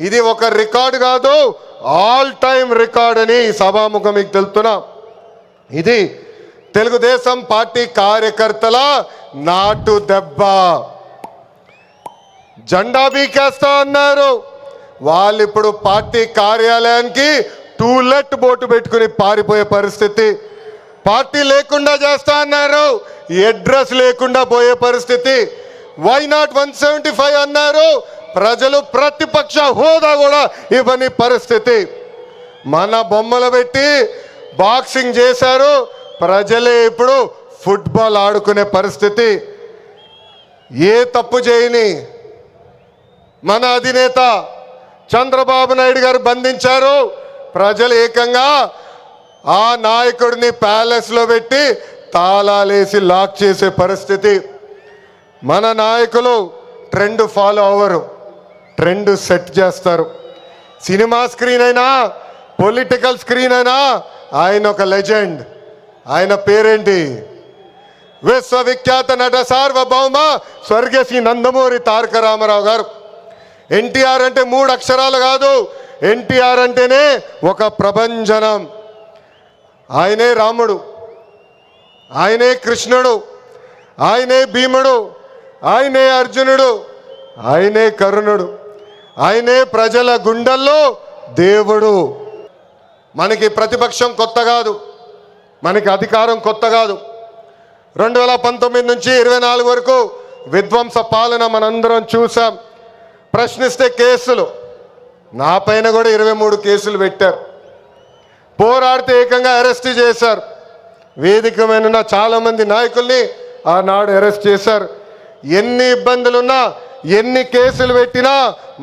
ఇది ఒక రికార్డు కాదు, ఆల్ టైమ్ రికార్డ్ అని సభాముఖం మీకు తెలుపుతున్నా. ఇది తెలుగుదేశం పార్టీ కార్యకర్తల నాటు దెబ్బ. జెండా బీకేస్తా అన్నారు, వాళ్ళు ఇప్పుడు పార్టీ కార్యాలయానికి టూలెట్ బోటు పెట్టుకుని పారిపోయే పరిస్థితి. పార్టీ లేకుండా చేస్తా అన్నారు, అడ్రస్ లేకుండా పోయే పరిస్థితి. వై నాట్ 175 అన్నారు, ప్రజలు ప్రతిపక్ష హోదా కూడా ఇవ్వని పరిస్థితి. మన బొమ్మలు పెట్టి బాక్సింగ్ చేశారు, ప్రజలే ఇప్పుడు ఫుట్బాల్ ఆడుకునే పరిస్థితి. ఏ తప్పు చేయని మన అధినేత చంద్రబాబు నాయుడు గారు బంధించారు. ప్రజలు ఏకంగా ఆ నాయకుడిని ప్యాలెస్లో పెట్టి తాళాలేసి లాక్ చేసే పరిస్థితి. మన నాయకులు ట్రెండ్ ఫాలో అవ్వరు, ట్రెండ్ సెట్ చేస్తారు. సినిమా స్క్రీన్ అయినా పొలిటికల్ స్క్రీన్ అయినా ఆయన ఒక లెజెండ్. ఆయన పేరేంటి? విశ్వవిఖ్యాత నట సార్వభౌమ స్వర్గీయ శ్రీ నందమూరి తారక రామారావు గారు. ఎన్టీఆర్ అంటే 3 అక్షరాలు కాదు, ఎన్టీఆర్ అంటేనే ఒక ప్రభంజనం. ఆయనే రాముడు, ఆయనే కృష్ణుడు, ఆయనే భీముడు, ఆయనే అర్జునుడు, ఆయనే కర్ణుడు, ఆయనే ప్రజల గుండెల్లో దేవుడు. మనకి ప్రతిపక్షం కొత్త కాదు, మనకి అధికారం కొత్త కాదు. 2019 నుంచి 24 వరకు విధ్వంస పాలన మనందరం చూసాం. ప్రశ్నిస్తే కేసులు, నా పైన కూడా 23 కేసులు పెట్టారు. పోరాడితే ఏకంగా అరెస్ట్ చేశారు. వేదిక మీద చాలామంది నాయకుల్ని ఆనాడు అరెస్ట్ చేశారు. ఎన్ని ఇబ్బందులున్నా, ఎన్ని కేసులు పెట్టినా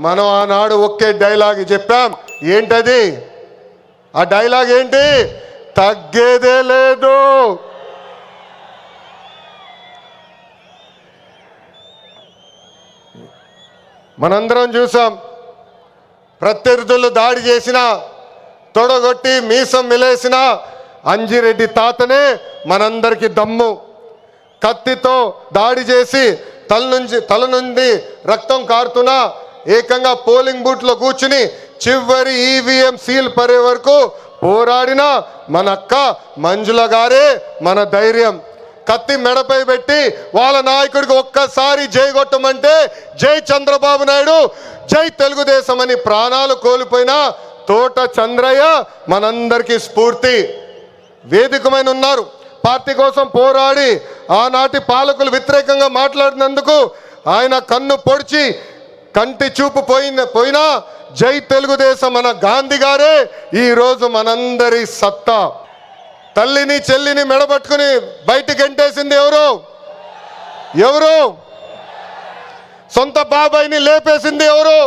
మనం ఆనాడు ఒకే డైలాగ్ చెప్పాం. ఏంటది? ఆ డైలాగ్ ఏంటి? తగ్గేదే లేదు. మనందరం చూసాం, ప్రత్యర్థులు దాడి చేసినా, తొడగొట్టి మీసం మిలేసిన అంజిరెడ్డి తాతనే మనందరికీ దమ్ము. కత్తితో దాడి చేసి తల నుండి రక్తం కారుతున్నా ఏకంగా పోలింగ్ బూత్లో కూర్చుని చివరి ఈవీఎం సీల్ పడే వరకు పోరాడిన మన అక్క మంజుల గారే మన ధైర్యం. కత్తి మెడపై పెట్టి వాళ్ళ నాయకుడికి ఒక్కసారి జై కొట్టమంటే జై చంద్రబాబు నాయుడు, జై తెలుగుదేశం అని ప్రాణాలు కోల్పోయిన తోట చంద్రయ్య మనందరికీ స్ఫూర్తి. వేదికమైన ఉన్నారు, పార్టీ కోసం పోరాడి ఆనాటి పాలకులు వ్యతిరేకంగా మాట్లాడినందుకు ఆయన కన్ను పొడిచి కంటి చూపు పోయినా జై తెలుగుదేశం మన గాంధీ గారే ఈరోజు మనందరి సత్తా. తల్లిని చెల్లిని మెడబట్టుకుని బయటికి ఎంటేసింది ఎవరు? ఎవరు? సొంత బాబాయిని లేపేసింది ఎవరు?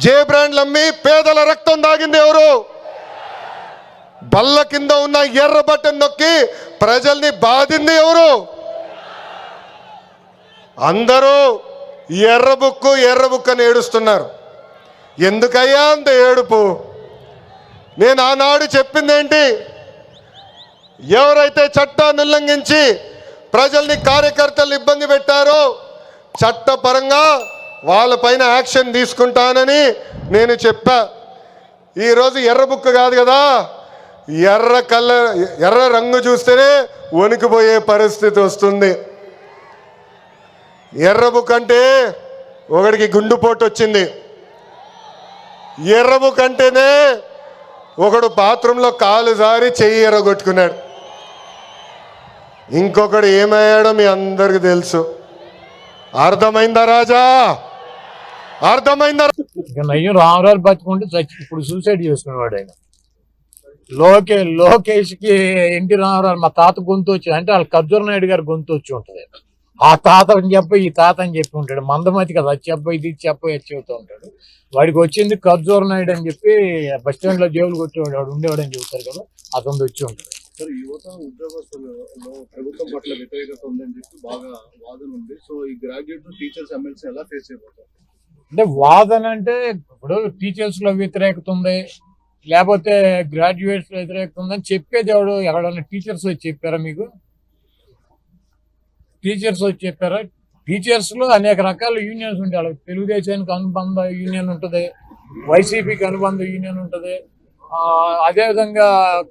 జే బ్రాండ్లు అమ్మి పేదల రక్తం దాగింది ఎవరు? బల్ల కింద ఉన్న ఎర్ర బటన్ నొక్కి ప్రజల్ని బాధింది ఎవరు? అందరూ ఎర్ర బుక్కు అని ఏడుస్తున్నారు. ఎందుకయ్యా అంత ఏడుపు? నేను ఆనాడు చెప్పింది ఏంటి? ఎవరైతే చట్టాన్ని ఉల్లంఘించి ప్రజల్ని, కార్యకర్తలు ఇబ్బంది పెట్టారో చట్టపరంగా వాళ్ళపైన యాక్షన్ తీసుకుంటానని నేను చెప్పా. ఈరోజు ఎర్ర బుక్ కాదు కదా, ఎర్ర రంగు చూస్తేనే వణికిపోయే పరిస్థితి వస్తుంది. ఎర్ర బుక్ అంటే ఒకడికి గుండుపోటు వచ్చింది. ఎర్ర బుక్ అంటేనే ఒకడు బాత్రూంలో కాలు జారి చెయ్యి ఎర్రగొట్టుకున్నాడు. ఇంకొకడు ఏమయ్యాడో మీ అందరికి తెలుసు. అర్థమైందా రాజా? అర్థమైందా? రామరాజు బతుకుంటే ఇప్పుడు సూసైడ్ చేసుకునేవాడు ఆయన. లోకేష్కి ఎన్టీ రామారావు మా తాత గొంతు వచ్చి, అంటే వాళ్ళ ఖర్జూర నాయుడు గారి గొంతు వచ్చి ఉంటుంది. ఆ తాత అని చెప్పి ఈ తాత అని చెప్పి ఉంటాడు. మందమతి కదా, అది చెప్ప ఇది చెప్ప అది చెబుతూ ఉంటాడు. వాడికి వచ్చింది ఖర్జూర నాయుడు అని చెప్పి బస్ స్టాండ్ లో జేబులు కొట్టేవాడు, వాడు ఉండేవాడు అని చెబుతారు కదా, అతను వచ్చి ఉంటుంది. యువత ఉద్యోగస్తులలో ప్రభుత్వం పట్ల వ్యతిరేకత ఉందని చెప్పి బాగా వాదన ఉంది. సో ఈ గ్రాడ్యుయేట్ టీచర్స్ ఎమ్మెల్సీ ఎలా ఫేస్ చేయబోతారు? అంటే వాదన అంటే ఇప్పుడు టీచర్స్ లో వ్యతిరేకత ఉంది, లేకపోతే గ్రాడ్యుయేట్స్ లో వ్యతిరేకత ఉందని చెప్పేది ఎవడు? ఎవడన్నా టీచర్స్ వచ్చి చెప్పారా మీకు? టీచర్స్ వచ్చి చెప్పారా? టీచర్స్ లో అనేక రకాల యూనియన్స్ ఉంటాయి. వాళ్ళకి తెలుగుదేశానికి అనుబంధ యూనియన్ ఉంటుంది, వైసీపీకి అనుబంధ యూనియన్ ఉంటుంది, అదేవిధంగా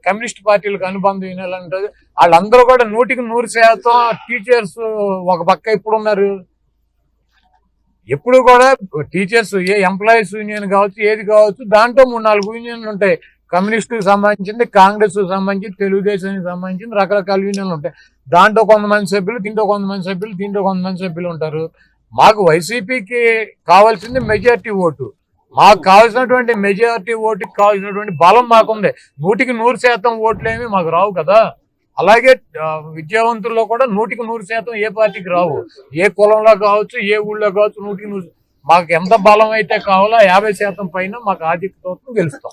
కమ్యూనిస్ట్ పార్టీలకు అనుబంధ యూనియన్ ఉంటుంది. వాళ్ళందరూ కూడా 100% టీచర్స్ ఒక పక్క ఇప్పుడు ఉన్నారు. ఎప్పుడు కూడా టీచర్స్ ఏ ఎంప్లాయీస్ యూనియన్ కావచ్చు, ఏది కావచ్చు, దాంట్లో 3-4 యూనియన్లు ఉంటాయి. కమ్యూనిస్టుకి సంబంధించింది, కాంగ్రెస్ సంబంధించి, తెలుగుదేశానికి సంబంధించి రకరకాల యూనియన్లు ఉంటాయి. దాంట్లో కొంతమంది సభ్యులు, దీంట్లో కొంతమంది సభ్యులు, దీంట్లో కొంతమంది సభ్యులు ఉంటారు. మాకు వైసీపీకి కావాల్సింది మెజారిటీ ఓటు. మాకు కావాల్సినటువంటి మెజారిటీ ఓటుకి కావాల్సినటువంటి బలం మాకుంది. 100% ఓట్లేమి మాకు రావు కదా. అలాగే విద్యావంతుల్లో కూడా 100% ఏ పార్టీకి రావు. ఏ కులంలో కావచ్చు, ఏ ఊళ్ళో కావచ్చు, 100% మాకు ఎంత బలం అయితే కావాలో 50% పైన మాకు ఆధిక్యతతో గెలుస్తాం.